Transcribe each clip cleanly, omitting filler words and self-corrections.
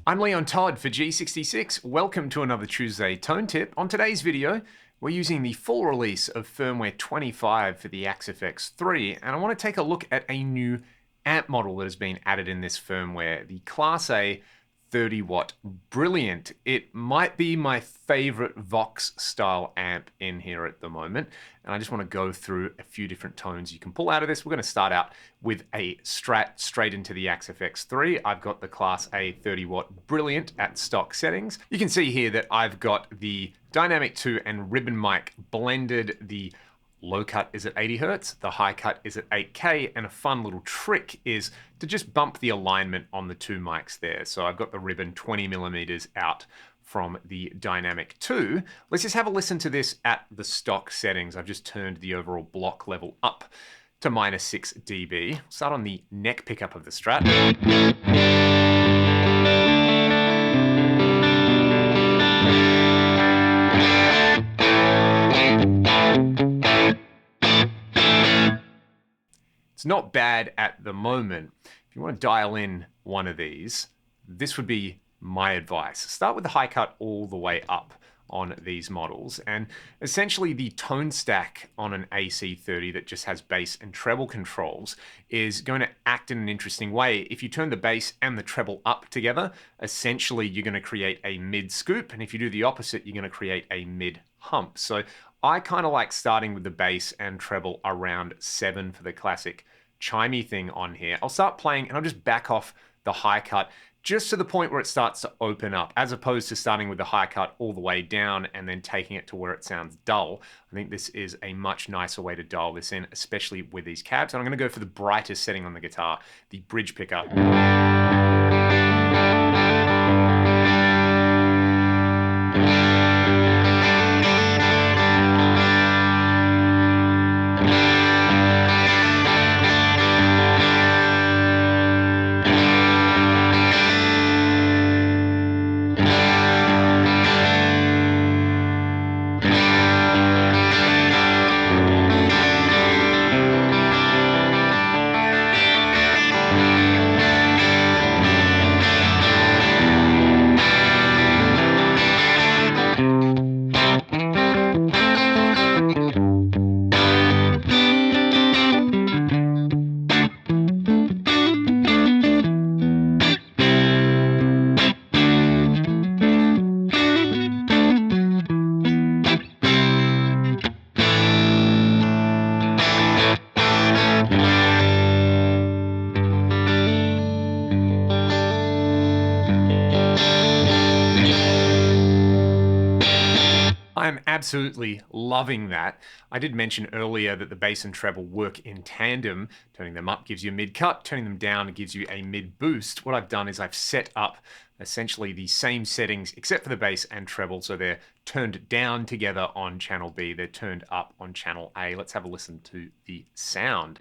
I'm Leon Todd for G66. Welcome to another Tuesday Tone Tip. On today's video, we're using the full release of firmware 25 for the AXFX3, and I want to take a look at a new amp model that has been added in this firmware, the Class A30W Brilliant. It might be my favorite Vox style amp in here at the moment, and I just want to go through a few different tones you can pull out of this. We're going to start out with a Strat straight into the AXFX3. I've got the Class A30W Brilliant at stock settings. You can see here that I've got the Dynamic 2 and ribbon mic blended. The low cut is at 80 Hertz, the high cut is at 8K, and a fun little trick is to just bump the alignment on the two mics there. So I've got the ribbon 20 millimeters out from the Dynamic 2. Let's just have a listen to this at the stock settings. I've just turned the overall block level up to -6 dB. Start on the neck pickup of the Strat. It's not bad at the moment. If you want to dial in one of these, this would be my advice. Start with the high cut all the way up on these models, and essentially the tone stack on an AC30 that just has bass and treble controls is going to act in an interesting way. If you turn the bass and the treble up together, essentially you're going to create a mid scoop, and if you do the opposite, you're going to create a mid hump. So I kind of like starting with the bass and treble around 7 for the classic chimey thing on here. I'll start playing and I'll just back off the high cut just to the point where it starts to open up, as opposed to starting with the high cut all the way down and then taking it to where it sounds dull. I think this is a much nicer way to dial this in, especially with these cabs. And I'm going to go for the brightest setting on the guitar, the bridge pickup. I'm absolutely loving that. I did mention earlier that the bass and treble work in tandem. Turning them up gives you a mid cut, turning them down gives you a mid boost. What I've done is I've set up essentially the same settings except for the bass and treble, so they're turned down together on channel B, they're turned up on channel A. Let's have a listen to the sound.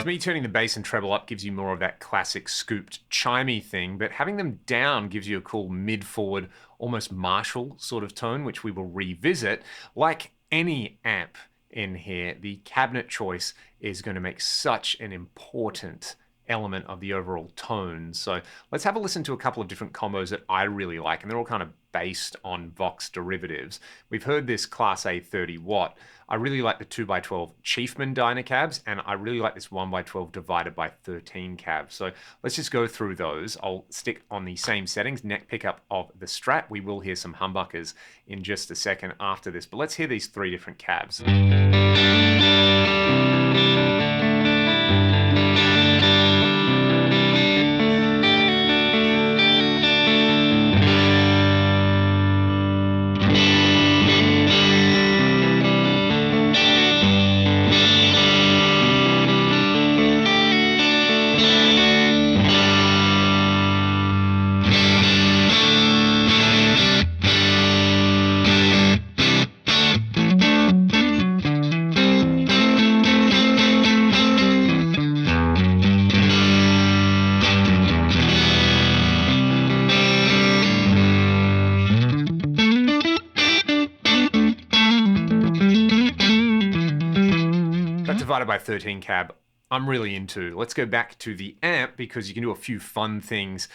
Me turning the bass and treble up gives you more of that classic scooped chimey thing, but having them down gives you a cool mid-forward, almost Marshall sort of tone, which we will revisit. Like any amp in here, the cabinet choice is going to make such an important element of the overall tone. So let's have a listen to a couple of different combos that I really like, and they're all kind of based on Vox derivatives. We've heard this Class A30W. I really like the 2x12 Chiefman Dynacabs, and I really like this 1x12 divided by 13 cabs. So let's just go through those. I'll stick on the same settings, neck pickup of the Strat. We will hear some humbuckers in just a second after this, but let's hear these three different cabs. divided by 13 cab, I'm really into. Let's go back to the amp because you can do a few fun things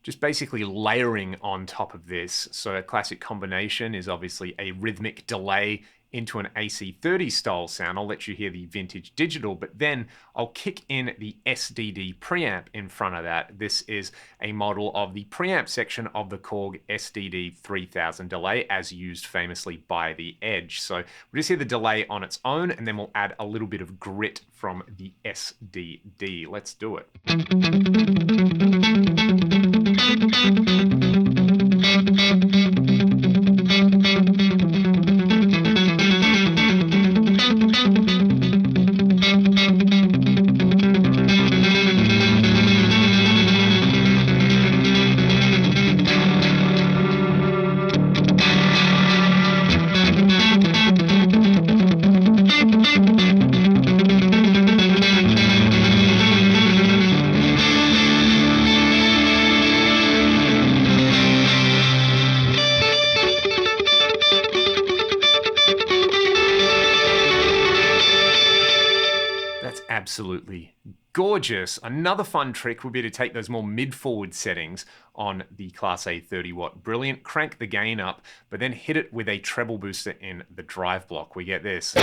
just basically layering on top of this. So a classic combination is obviously a rhythmic delay into an AC30 style sound. I'll let you hear the vintage digital, but then I'll kick in the SDD preamp in front of that. This is a model of the preamp section of the Korg SDD 3000 delay, as used famously by the Edge. So we'll just hear the delay on its own, and then we'll add a little bit of grit from the SDD. Let's do it. Absolutely gorgeous. Another fun trick would be to take those more mid-forward settings on the Class A30W Brilliant, crank the gain up, but then hit it with a treble booster in the drive block. We get this.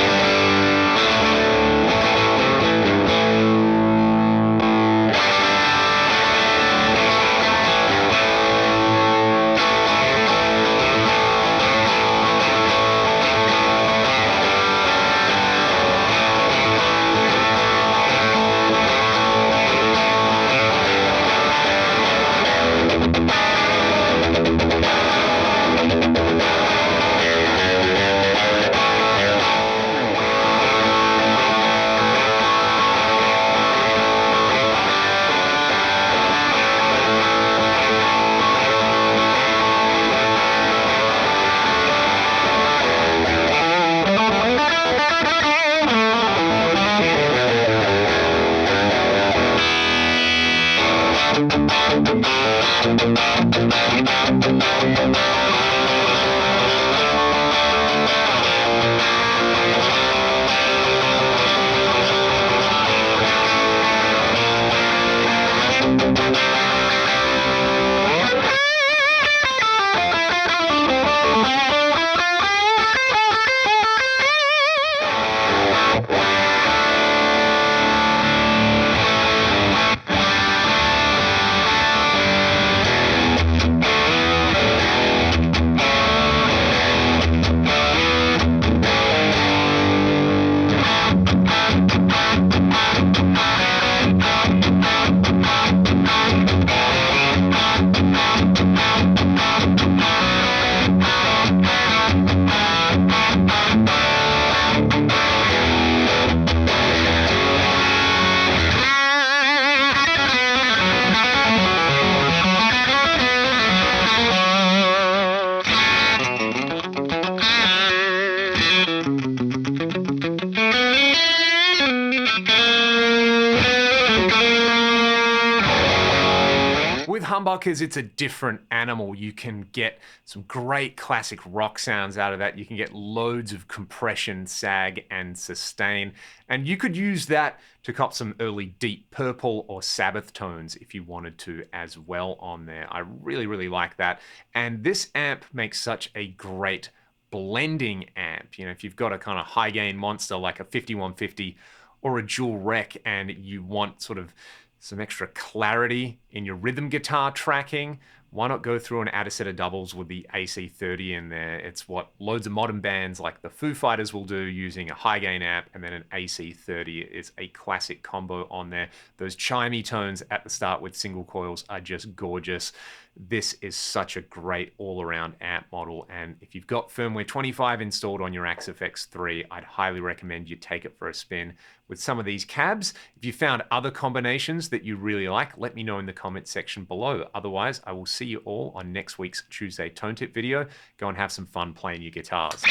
With humbuckers, it's a different animal. You can get some great classic rock sounds out of that. You can get loads of compression, sag, and sustain. And you could use that to cop some early Deep Purple or Sabbath tones if you wanted to as well on there. I really, really like that. And this amp makes such a great blending amp. You know, if you've got a kind of high gain monster like a 5150 or a dual rec and you want sort of some extra clarity in your rhythm guitar tracking, why not go through and add a set of doubles with the AC30 in there? It's what loads of modern bands like the Foo Fighters will do using a high gain amp and then an AC30 is a classic combo on there. Those chimey tones at the start with single coils are just gorgeous. This is such a great all-around amp model, and if you've got firmware 25 installed on your AXFX3, I'd highly recommend you take it for a spin with some of these cabs. If you found other combinations that you really like, let me know in the comments section below. Otherwise, I will see you all on next week's Tuesday Tone Tip video. Go and have some fun playing your guitars.